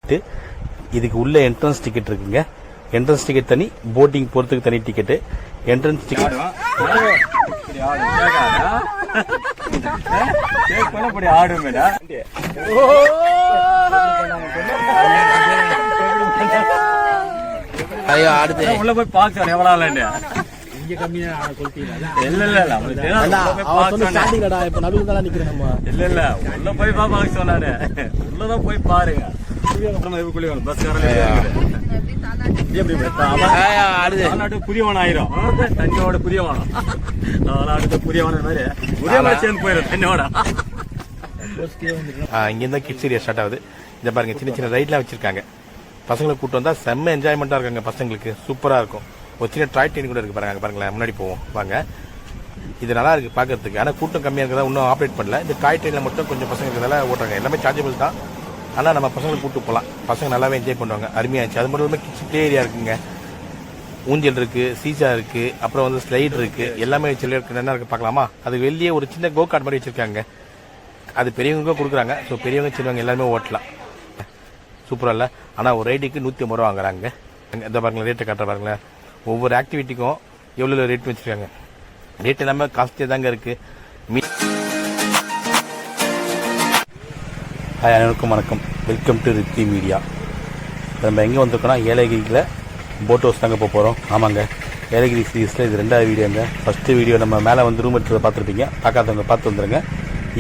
இதுக்கு உள்ள entrance ticket இருக்குங்க. என்ட்ரன்ஸ் டிக்கெட் தனி, போட்டிங் போறதுக்கு தனி டிக்கெட். என்ட்ரன்ஸ் டிக்கெட் உள்ள போய் பாக்க எவ்வளவு இங்க கம்மியா இல்ல உள்ள போய் பாக்க சொன்னாரு. உள்ளதான் போய் பாருங்க. புரியவன் ஆயிரும். தண்ணியோட புரியவானம் புரியவான மாதிரி சேர்ந்து போயிடும் தண்ணியோட. இங்கிருந்தா கிட்ஸ் ஏரியா ஸ்டார்ட் ஆகுது. இந்த பாருங்க, சின்ன சின்ன ரைட்லாம் வச்சிருக்காங்க. பசங்களை கூட்டு வந்தா செம்ம என்ஜாய்மெண்டா இருக்காங்க. பசங்களுக்கு சூப்பரா இருக்கும். ஒரு சின்ன டாய் ட்ரெயின் கூட இருக்கு பாருங்க. பாருங்களேன், முன்னாடி போவோம் வாங்க. இது நல்லா இருக்கு பாக்கிறதுக்கு. ஆனா கூட்டம் கம்மியா இருக்கிறதா இன்னும் ஆப்ரேட் பண்ணல. இந்த டாய் ட்ரெயின்ல மட்டும் கொஞ்சம் பசங்க இருக்கிறதால ஓட்டுறாங்க. எல்லாமே சார்ஜபிள் தான். ஆனா நம்ம பசங்களை கூட்டு போகலாம். பசங்க நல்லாவே என்ஜாய் பண்ணுவாங்க. அருமையா இருந்துச்சு. அது மட்டும் இல்லாமல் கிட்ஸ் பிளே ஏரியா இருக்குங்க. ஊஞ்சல் இருக்கு, சீசா இருக்கு, அப்புறம் வந்து ஸ்லைட் இருக்கு. எல்லாமே வச்சு என்ன இருக்கு பார்க்கலாமா? அது வெளியே ஒரு சின்ன கோ கார்ட் மாதிரி வச்சிருக்காங்க. அது பெரியவங்க கொடுக்குறாங்க. ஸோ பெரியவங்க சின்னவங்க எல்லாருமே ஓட்டலாம். சூப்பரா இல்ல? ஆனா ஒரு ரைடுக்கு 150 ரூபா வாங்குறாங்க. இந்த பாருங்களேன், ரேட்டை காட்டுற பாருங்களேன். ஒவ்வொரு ஆக்டிவிட்டிக்கும் எவ்வளவு ரேட் வச்சிருக்காங்க. ரேட் எல்லாமே காஸ்ட்லியா தாங்க இருக்கு. ஹாய், அனைவருக்கும் வணக்கம். Welcome to Riddhi media. நம்ம எங்கே வந்திருக்கோம்னா ஏலகிரியில் போட் ஹவுஸ் தாங்க போகிறோம். ஆமாங்க, ஏலகிரி சீரீஸில் இது 2வது வீடியோங்க. ஃபஸ்ட்டு வீடியோ நம்ம மேலே வந்து ரூம் எடுத்து பார்த்துருப்பீங்க. பார்க்காதவங்க பார்த்து வந்துடுங்க.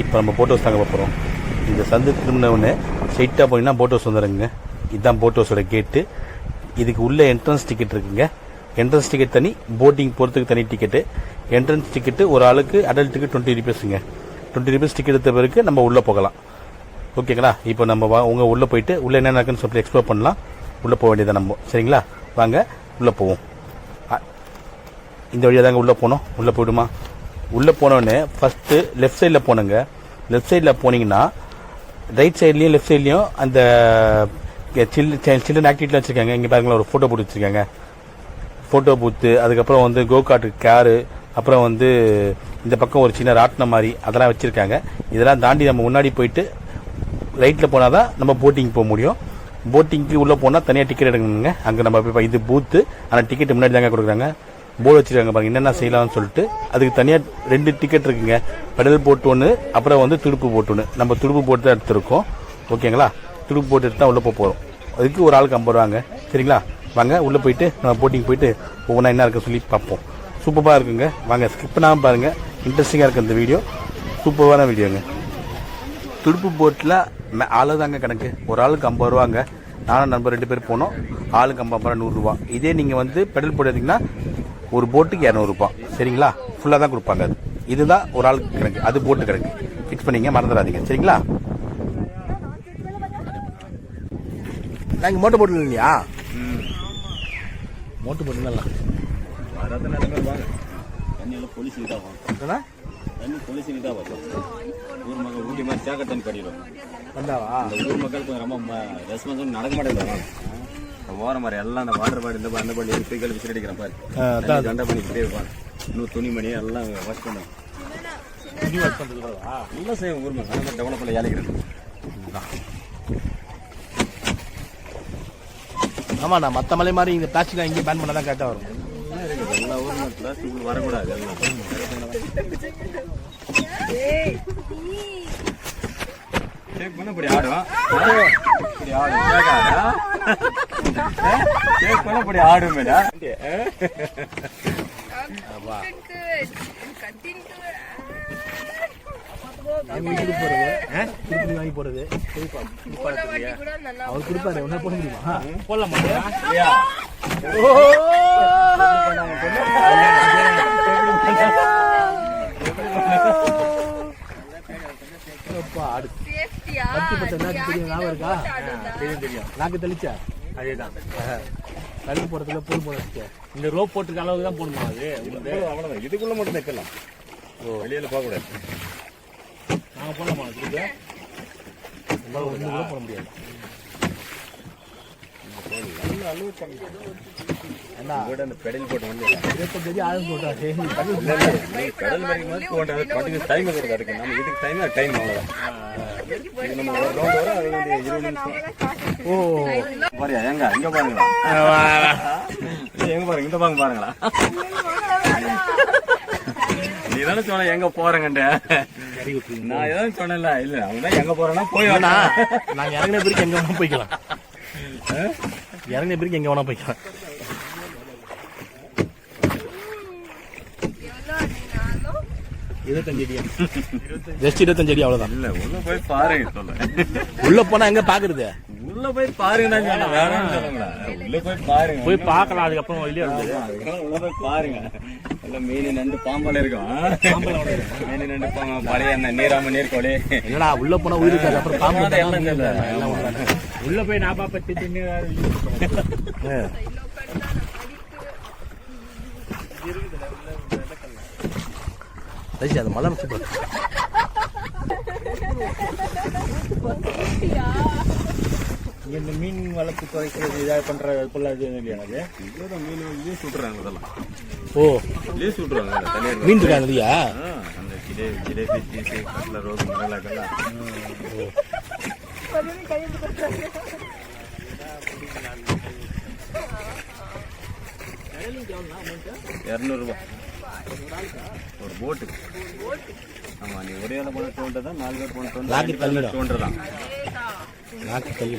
இப்போ நம்ம போட் ஹவுஸ் தாங்க போகிறோம். இந்த சந்து திரும்பினவுன்னு ஸ்ட்ரைட்டாக போனீங்கன்னா போட் ஹவுஸ் வந்துடுங்க. இதுதான் போட் ஹவுஸோட கேட்டு. இதுக்கு உள்ள என்ட்ரன்ஸ் டிக்கெட் இருக்குங்க. என்ட்ரன்ஸ் டிக்கெட் தனி, போட்டிங் போகிறதுக்கு தனி டிக்கெட்டு. என்ட்ரன்ஸ் டிக்கெட்டு ஒரு ஆளுக்கு அடல்ட்டுக்கு 20 ரூபீஸுங்க. 20 ரூபீஸ் டிக்கெட் எடுத்த பிறகு நம்ம உள்ளே போகலாம். ஓகேங்களா? இப்போ நம்ம உங்க உள்ள போயிட்டு உள்ள என்ன நடக்குன்னு சொல்லிட்டு எக்ஸ்ப்ளோர் பண்ணலாம். உள்ள போக வேண்டியதை நம்ம. சரிங்களா? வாங்க உள்ள போவோம். இந்த வழியாக தாங்க உள்ள போனோம். உள்ள போயிடுமா? உள்ள போனோடனே ஃபர்ஸ்ட் லெஃப்ட் சைடில் போனோங்க. லெஃப்ட் சைடில் போனீங்கன்னா ரைட் சைட்லயும் லெஃப்ட் சைட்லயும் அந்த சில்ட்ரன் ஆக்டிவிட்டிலாம் வச்சிருக்காங்க. இங்க பாருங்களா, ஒரு போட்டோ பூத் வச்சிருக்காங்க. போட்டோ பூத்து, அதுக்கப்புறம் வந்து கோ கார்ட் காரு, அப்புறம் வந்து இந்த பக்கம் ஒரு சின்ன ராட்டினம் மாதிரி அதெல்லாம் வச்சிருக்காங்க. இதெல்லாம் தாண்டி நம்ம முன்னாடி போயிட்டு ரைட்ல போனாதான் நம்ம போட்டிங் போக முடியும். போட்டிங்க்கு உள்ள போனா தனியா டிக்கெட் எடுக்கணுங்க. அங்க நம்ம இது பூத்து, ஆனா டிக்கெட் முன்னாடி தாங்க கொடுக்குறாங்க. போர்டு வச்சிருக்காங்க பாருங்க, என்னென்ன செய்யலாம்னு சொல்லிட்டு. அதுக்கு தனியா 2 டிக்கெட் இருக்குங்க. பெடல் போட்டு ஒன்று, அப்புறம் வந்து துடுப்பு போட்டு ஒன்று. நம்ம துடுப்பு போட்டு தான் எடுத்திருக்கோம். ஓகேங்களா? துடுப்பு போட்டு எடுத்து தான் உள்ள போறோம். அதுக்கு ஒரு ஆளுக்கு 50 ரூபாங்க. சரிங்களா? வாங்க உள்ள போயிட்டு நம்ம போட்டிங் போயிட்டு ஒவ்வொன்றா என்ன இருக்கு சொல்லி பார்ப்போம். சூப்பராக இருக்குங்க. வாங்க, ஸ்கிப் பண்ணாமல் பாருங்க. இன்ட்ரெஸ்டிங்காக இருக்கு இந்த வீடியோ. சூப்பரான வீடியோங்க. துடுப்பு போட்டில் ஆளுதாங்க கணக்கு. ஒரு ஆளுக்கு 50 ரூபாங்க. நானும் நண்பர் 2 பேர் போனோம். ஆளுக்கு 50 ரூபா, 100 ரூபா. இதே நீங்க வந்து பெடல் போட்டீங்கன்னா ஒரு போட்டுக்கு 200 ரூபாய். சரிங்களா? ஃபுல்லா தான் கொடுப்பாங்க. அது இதுதான் ஒரு ஆளுக்கு கணக்கு. அது போட்டு கணக்கு. ஃபிக்ஸ் பண்ணீங்க, மறந்துடாதீங்க. சரிங்களா? நாங்க மோட்டர் போட்டு இல்லையா? மோட்டர் போட்டு நல்லா ஊர் மக்கள் ஊட்டி மாதிரி சேக்கட் தண்ணி கட்டிடும் வந்தாவா? அந்த ஊர் மக்களுக்கு ரொம்ப ரெஸ்பான்ஸ் நடக்க மாட்டேங்குது. ஓர மாதிரி எல்லாம் அந்த வாட்டர் பாடி இந்த அந்த பண்ணி தூக்கி விசில் அடிக்கிற பாரு. கண்டை பண்ணிக்கிட்டே இருப்பாங்க. இன்னும் துணி மணி எல்லாம் வாஷ் பண்ணும். நல்லா செய்யும் ஊர் மக்கள். டெவலப் பண்ண ஏழைக்கிறது. ஆமா, நான் மற்ற மலை மாதிரி இந்த பிளாஸ்டிக் இங்கே பேன் பண்ணாதான் கரெக்டாக வரும். எல்லா ஊரும் பிளாஸ்டிக் வரக்கூடாது. எல்லாம் இப்படி ஆடும். இப்படி ஆடும் மேடம். வாங்கி போறது அவர் கொடுப்பாரு. ஒன்னா போட முடியுமா? போடல மாட்டேன். நாக்கு தெளிச்சா அதேதான். கழுவு போறதுல பொருள் போட இந்த ரோப் போட்டுக்க அளவுக்கு தான் போடணுமா? அது அவ்வளவுதான். இதுக்குள்ள மட்டும் வைக்கலாம். வெளியில போக கூடாது. நாங்க போடலாமா? உங்களால ஒண்ணு கூட போட முடியாது. உங்கள்கிட்ட அந்த பெடல் போட்டு வந்து 25 ஆழம் போட்டா சரி பெடல் வரைக்கும் போட்டு கண்டினியூஸ் டைம் இருக்குது அதுக்கு நம்ம இதுக்கு டைம் அவ்வளோதான் இது நம்ம ஒரு ரவுண்ட் வரும் அது வந்து 20 நிமிஷம் ஓ பாரியா எங்க இங்க பாருங்களா எங்க பாருங்க இந்த பாங்க பாருங்களா நீ தானே சொன்ன எங்க போறேங்கண்ட நான் ஏதாவது சொன்னேன்ல இல்ல அவங்க தான் எங்க போறேன்னா போய் வேணா நாங்க இறங்கின பிறகு எங்க வேணா போய்க்கலாம் இறங்கின பிறகு எங்க வேணா போய்க்கலாம் 25 அடி ஜஸ்ட் 25 அடி அவ்வளவுதான் இல்ல உள்ள போய் பாருங்க சொல்ல உள்ள போனா எங்க பாக்குறது உள்ள போய் பாருங்க வேணாம்னு சொல்லுங்களா உள்ள போய் பாருங்க போய் பார்க்கலாம் அதுக்கப்புறம் வெளியே வந்து உள்ள போய் பாருங்க எல்லாம் மீன் நண்டு பாம்பல இருக்கும் மீன் நண்டு பழைய நீராம நீர்கோழி என்னடா உள்ள போனா உயிர் இருக்காது அப்புறம் பாம்பு உள்ள போய் நாப்பா பத்தி தின்னு அது மலை சூப்பர் இந்த மீன் வளர்ப்பு குறைக்கிறது இதாக பண்ற பொருளாது இல்லையா அது இதுதான் மீன் லீஸ் விட்டுறாங்க இதெல்லாம் ஓ லீஸ் விட்டுறாங்க தனியார் மீன் இருக்கா இல்லையா அந்த ஜிலேபி சீசு கட்ல ரோஸ் மரலாக்கெல்லாம் ₹200 ஒரு போட்டு ஆமா நீ ஒரே ஆள போன 200 தான் 4 பேர் போன 200 தான் நாக்கு தள்ளி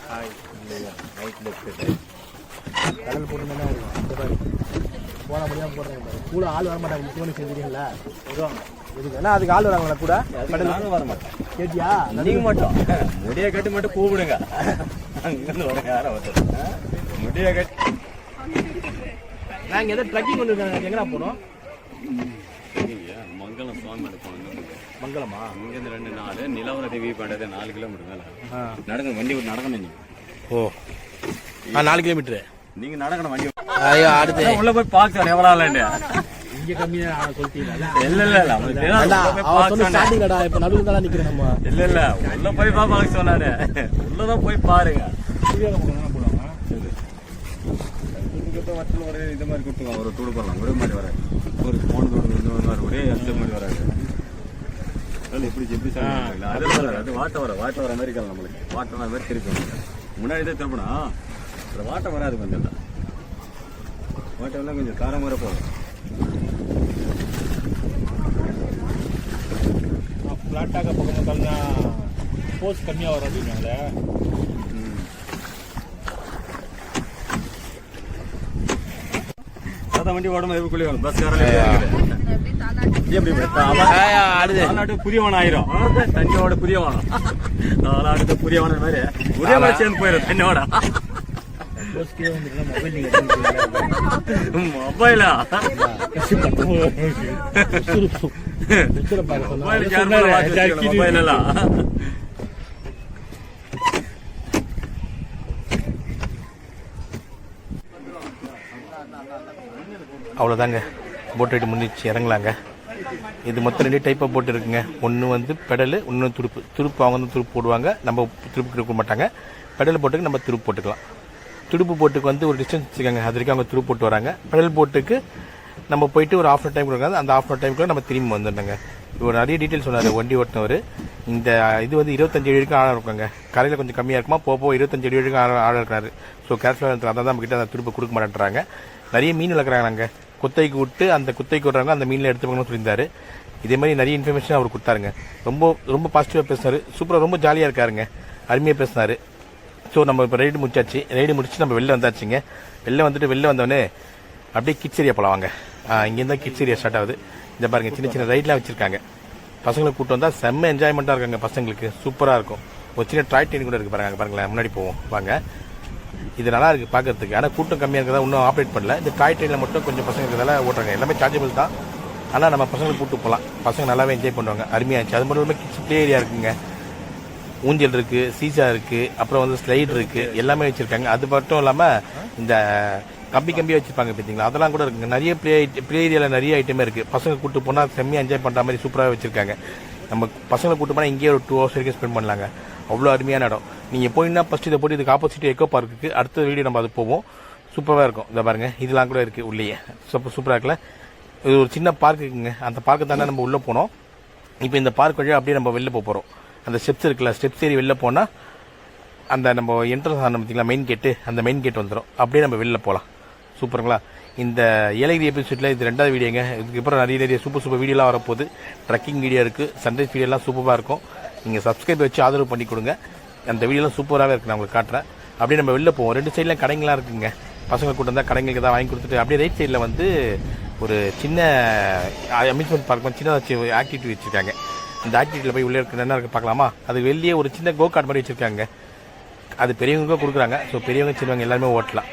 ஹாய் இல்லையா ரைட் லெஃப்ட் கடல் போட்டுருந்தா போன முடியாம போடுறாங்க கூட ஆள் வர மாட்டாங்க முக்கியமான செஞ்சுறீங்களா வருவாங்க இதுக்கு ஏன்னா அதுக்கு ஆள் வராங்களா கூட நானும் வர மாட்டேன் கேட்டியா நீங்க மட்டும் முடிய கட்டி மட்டும் கூப்பிடுங்க அங்கிருந்து வர யாரும் வந்து முடிய கட்டி நாங்க எதாவது ட்ரக்கிங் வந்துருக்காங்க எங்கடா போனோம் மங்களம் சுவாமி போனோம் மங்களமா இங்கேருந்து 2 நாள் நிலவரத்தை வியூ பண்ணுறது 4 கிலோமீட்டர் மேலே நடக்கணும் வண்டி விட்டு நடக்கணும் நீங்க ஓ 4 கிலோமீட்டர் நீங்க நடக்கணும் வண்டி ஐயோ அடுத்து உள்ள போய் பார்க்க எவ்வளோ இல்லைண்டு இங்க கம்மியா சொல்லிட்டீங்களா இல்ல அவன் சொன்ன ஸ்டார்டிங்டா இப்ப நடுவுல தான் நிக்கிறோம் நம்ம இல்ல உள்ள போய் பார்க்க சொன்னாரு உள்ளதான் போய் பாருங்க போடுவாங்க ஒரு இது மாதிரி கொடுத்துருவாங்க ஒரு தூடு போடலாம் ஒரே மாதிரி வராது ஒரு போன தூடு இந்த மாதிரி ஒரே அந்த மாதிரி வராது எப்படி சொல்லுவாங்க அது வராது அது வாட்ட வர மாதிரி இருக்கலாம் நம்மளுக்கு வாட்டம் மாதிரி திருப்பி முன்னாடி தான் திருப்பினா அந்த வாட்டம் வராது கொஞ்சம் வாட்டம் கொஞ்சம் காரம் வர போகும் ஃப்ளாட்டாக பக்கம் பார்த்தா போஸ்ட் கம்மியாக வரும் அப்படின்னால வண்டி ஓடமா எப்படி வரும் பஸ் புரியவன் ஆயிரும் தண்ணியோட புரியவானம் நாலாட்டு புரியவான மாதிரி ஒரே மாதிரி சேர்ந்து போயிடும் தண்ணியோட மொபைலா மொபைல் எல்லாம் அவ்வளோதாங்க போட் ரைடு முடிச்சு இறங்கலாங்க. இது மொத்தம் 2 டைப் ஆஃப் போட் இருக்குங்க. ஒன்று வந்து பெடலு, இன்னொன்று துடுப்பு அவங்க வந்து துடுப்பு போடுவாங்க, நம்ம துடுப்பு கொடுக்க மாட்டாங்க. பெடல் போட்டுக்கு நம்ம துடுப்பு போட்டுக்கலாம். துடுப்பு போட்டுக்கு வந்து ஒரு டிஸ்டன்ஸ் வச்சுக்காங்க, அது வரைக்கும் அவங்க துடுப்பு போட்டு வராங்க. பெடல் போட்டுக்கு நம்ம போயிட்டு ஒரு ஆஃப் டைம் கொடுக்காது, அந்த ஆஃப் டைமுக்குள்ள நம்ம திரும்பி வந்துடணுங்க. இப்போ நிறைய டீட்டெயில் சொன்னார் வண்டி ஓட்டினவர். இந்த இது வந்து 25 அடி வரைக்கும் ஆழம் இருக்காங்க. கரையில் கொஞ்சம் கம்மியாக இருக்குமா, போக 25 அடி வரைக்கும் ஆழம் இருக்கிறாரு. ஸோ கேர்ஃபுல்லாக இருக்கிற அதான் நம்ம கிட்ட அந்த துடுப்பு கொடுக்க மாட்டேன்றாங்க. நிறைய மீன் வளர்க்குறாங்க நாங்கள், குத்தைக்கு விட்டு அந்த குத்தைக்கு விட்றாங்க, அந்த மீனில் எடுத்துக்கணும்னு சொல்லியிருந்தாரு. இதே மாதிரி நிறைய இன்ஃபர்மேஷன் அவர் கொடுத்தாருங்க. ரொம்ப ரொம்ப பாசிட்டிவாக பேசினார், சூப்பராக, ரொம்ப ஜாலியாக இருக்காருங்க, அருமையாக பேசினார். ஸோ நம்ம இப்போ ரைடு முடிச்சாச்சு. ரைடு முடிச்சு நம்ம வெளில வந்தாச்சுங்க. வெளில வந்தோடனே அப்படியே கிட்ஸ் ஏரியா போகலாம் வாங்க. இங்கேருந்து தான் கிட்ஸ் ஏரியா ஸ்டார்ட் ஆகுது. இந்த பாருங்க, சின்ன சின்ன ரைட்லாம் வச்சுருக்காங்க. பசங்களை கூப்பிட்டு வந்தால் செம்ம என்ஜாய்மெண்ட்டாக இருக்காங்க பசங்களுக்கு, சூப்பராக இருக்கும். ஒரு சின்ன ட்ராய் ட்ரெயின் கூட இருக்குது பாருங்க, பாருங்களேன், முன்னாடி போவோம் வாங்க. இது நல்லா இருக்குது பார்க்கறதுக்கு. ஆனால் கூட்டம் கம்மியாக இருக்கிறதா இன்னும் ஆப்ரேட் பண்ணல. இந்த டாய் ட்ரெயினில் மட்டும் கொஞ்சம் பசங்க இருக்கிறதால ஓட்டுறாங்க. எல்லாமே சார்ஜபிள் தான், ஆனால் நம்ம பசங்களை கூப்பிட்டு போகலாம். பசங்க நல்லாவே என்ஜாய் பண்ணுவாங்க, அருமையாக இருந்துச்சு. அது மட்டும் இல்லாமல் கிட்ஸ் ப்ளே ஏரியா இருக்குங்க, ஊஞ்சல் இருக்குது, சீசா இருக்குது, அப்புறம் வந்து ஸ்லைடு இருக்குது, எல்லாமே வச்சுருக்காங்க. அது மட்டும் இல்லாமல் இந்த கம்பியாக வச்சுருப்பாங்க பார்த்தீங்களா, அதெல்லாம் கூட இருக்குங்க. நிறைய ப்ளே ஏரியாவில் நிறைய ஐட்டமே இருக்குது. பசங்க கூப்பிட்டு போனால் செம்மையாக என்ஜாய் பண்ணுற மாதிரி சூப்பராக வச்சுருக்காங்க. நம்ம பசங்களை கூப்பிட்டு போனால் இங்கேயே ஒரு 2 hours வரைக்கும் ஸ்பெண்ட் பண்ணலாங்க. அவ்வளோ அருமையான இடம். நீங்கள் போயின்னா ஃபஸ்ட்டு இதை போட்டு இதுக்கு ஆப்போசிட் எக்கோ பார்க் இருக்குது. அடுத்த வீடியோ நம்ம அது போவோம். சூப்பராக இருக்கும். இதை பாருங்கள், இதெல்லாம் கூட இருக்குது உள்ளேயே. சூப்பராக இருக்குல்ல. இது ஒரு சின்ன பார்க் இருக்குங்க. அந்த பார்க்கு தானே நம்ம உள்ளே போனோம். இப்போ இந்த பார்க் வழியாக அப்படியே நம்ம வெளில போகிறோம். அந்த ஸ்டெப்ஸ் இருக்குல்ல, ஸ்டெப்ஸ் ஏறி வெளில போனால் அந்த நம்ம என்ட்ரன்ஸ் ஆன பார்த்தீங்களா மெயின் கேட்டு, அந்த மெயின் கேட் வந்துடும். அப்படியே நம்ம வெளில போகலாம். சூப்பருங்களா. இந்த ஏலகிரி எபிசோடில் இது 2வது வீடியோங்க. இதுக்கப்புறம் நிறைய சூப்பர் வீடியோலாம் வரப்போகுது. ட்ரக்கிங் வீடியோ இருக்குது, சன்ரைஸ் வீடியோலாம் சூப்பராக இருக்கும். நீங்கள் சப்ஸ்கிரைப் வச்சு ஆதரவு பண்ணி கொடுங்க. அந்த வீடியோலாம் சூப்பராகவே இருக்குது, நான் உங்களுக்கு காட்டுறேன். அப்படியே நம்ம வெளில போவோம். 2 சைடில் கடைங்களாம் இருக்குங்க. பசங்களை கூட்டம் இருந்தால் கடைங்களுக்கு தான் வாங்கி கொடுத்துட்டு அப்படியே ரைட் சைடில் வந்து ஒரு சின்ன அம்யூஸ்மெண்ட் பார்க் வந்து சின்ன ஆக்டிவிட்டி வச்சுருக்காங்க. அந்த ஆக்டிவிட்டியில் போய் உள்ளே இருக்கு என்ன இருக்குது பார்க்கலாமா. அது வெளியே ஒரு சின்ன கோ கார்ட் மாதிரி வச்சுருக்காங்க. அது பெரியவங்களுக்கும் கொடுக்குறாங்க. ஸோ பெரியவங்க சின்னவங்க எல்லாருமே ஓட்டலாம்.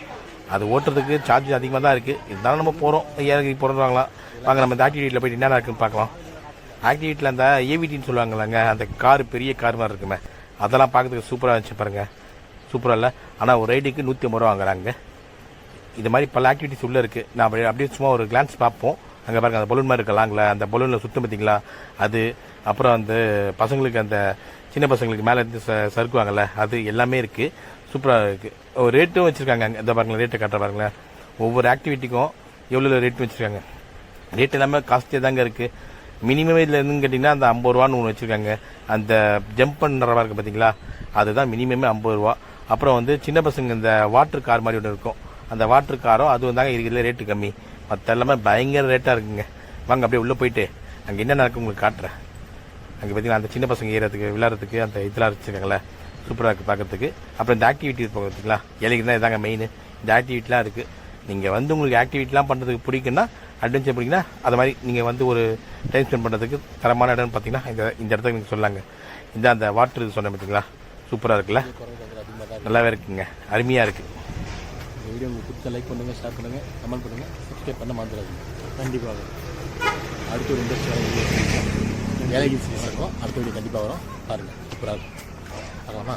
அது ஓட்டுறதுக்கு சார்ஜ் அதிகமாக தான் இருக்குது. இருந்தாலும் நம்ம போகிறோம், ஏலகிரி போகிறோம். வாங்க நம்ம இந்த ஆக்டிவிட்டியில் போய்ட்டு என்னென்ன இருக்குன்னு பார்க்கலாம். ஆக்டிவிட்டியில் அந்த ஏவிடின்னு சொல்லுவாங்களாங்க, அந்த கார் பெரிய கார் மாதிரி இருக்குமே, அதெல்லாம் பார்க்கறதுக்கு சூப்பராக இருந்துச்சு பாருங்கள். சூப்பராக இல்லை, ஆனால் ஒரு ரைடுக்கு 150 ரூபா வாங்குறாங்க. இது மாதிரி பல ஆக்டிவிட்டிஸ் உள்ளே இருக்குது. நான் அப்படியே சும்மா ஒரு கிளான்ஸ் பார்ப்போம். அங்கே பாருங்கள், அந்த பலூன் மாதிரி இருக்கலாங்களே, அந்த பலூனில் சுத்தம் பார்த்தீங்களா அது. அப்புறம் அந்த பசங்களுக்கு, அந்த சின்ன பசங்களுக்கு மேலே இருந்து சறுக்குவாங்கள்ல, அது எல்லாமே இருக்குது. சூப்பராக இருக்குது. ஒரு ரேட்டும் வச்சுருக்காங்க. இந்த பாருங்களேன், ரேட்டை காட்டுற பாருங்களேன். ஒவ்வொரு ஆக்டிவிட்டிக்கும் எவ்வளோ ரேட் வச்சுருக்காங்க. ரேட் எல்லாமே காஸ்ட்லியாக தாங்க இருக்குது. மினிமம் இதில் என்னன்னு கேட்டிங்கன்னா அந்த 50 ரூபான்னு ஒன்று வச்சுருக்காங்க. அந்த ஜம்ப் பண்ணுறவா இருக்குது பார்த்தீங்களா, அதுதான் மினிமமே 50 ரூபா. அப்புறம் வந்து சின்ன பசங்க இந்த வாட்டர் கார் மாதிரி ஒன்று இருக்கும், அந்த வாட்டர் காரும் அது வந்தாங்க இருக்கிறதுல ரேட்டு கம்மி. மற்ற எல்லாமே பயங்கர ரேட்டாக இருக்குங்க. வாங்க அப்படியே உள்ளே போயிட்டு அங்கே என்ன நடக்கும் உங்களுக்கு காட்டுறேன். அங்கே பார்த்தீங்கன்னா அந்த சின்ன பசங்க ஏறதுக்கு விளையாடுறதுக்கு அந்த இதெல்லாம் வச்சுருக்காங்களே, சூப்பராக இருக்குது பார்க்கறதுக்கு. அப்புறம் இந்த ஆக்டிவிட்டி இருக்கும் பார்த்தீங்களா, ஏழைக்கு தான் இதாங்க மெயின். இந்த ஆக்டிவிட்டிலாம் இருக்குது. நீங்கள் வந்து உங்களுக்கு ஆக்டிவிட்டிலாம் பண்ணுறதுக்கு பிடிக்குன்னா, அட்வென்ச்சர் பிடிக்குன்னா, அது மாதிரி நீங்கள் வந்து ஒரு டைம் ஸ்பெண்ட் பண்ணுறதுக்கு தரமான இடம்னு பார்த்தீங்கன்னா இந்த இடத்துக்கு நீங்கள் சொல்லாங்க. இந்த அந்த வாட்டர் இது சொன்னேன் பார்த்தீங்களா, சூப்பராக இருக்குல்ல, நல்லாவே இருக்குங்க, அருமையாக இருக்குது. இந்த வீடியோ உங்களுக்கு பிடிச்ச லைக் பண்ணுங்கள், ஷேர் பண்ணுங்கள், கமெண்ட் பண்ணுங்கள், சப்ஸ்கிரைப் பண்ண மறந்துடாதீங்க. கண்டிப்பாக அடுத்த ஒரு இன்ட்ரெஸ்டான வீடியோ ஏலகிரி சீரிஸ் இருக்கும். அடுத்த வீடியோ கண்டிப்பாக வரும், பாருங்கள். சூப்பராக இருக்கும். பார்க்கலாமா?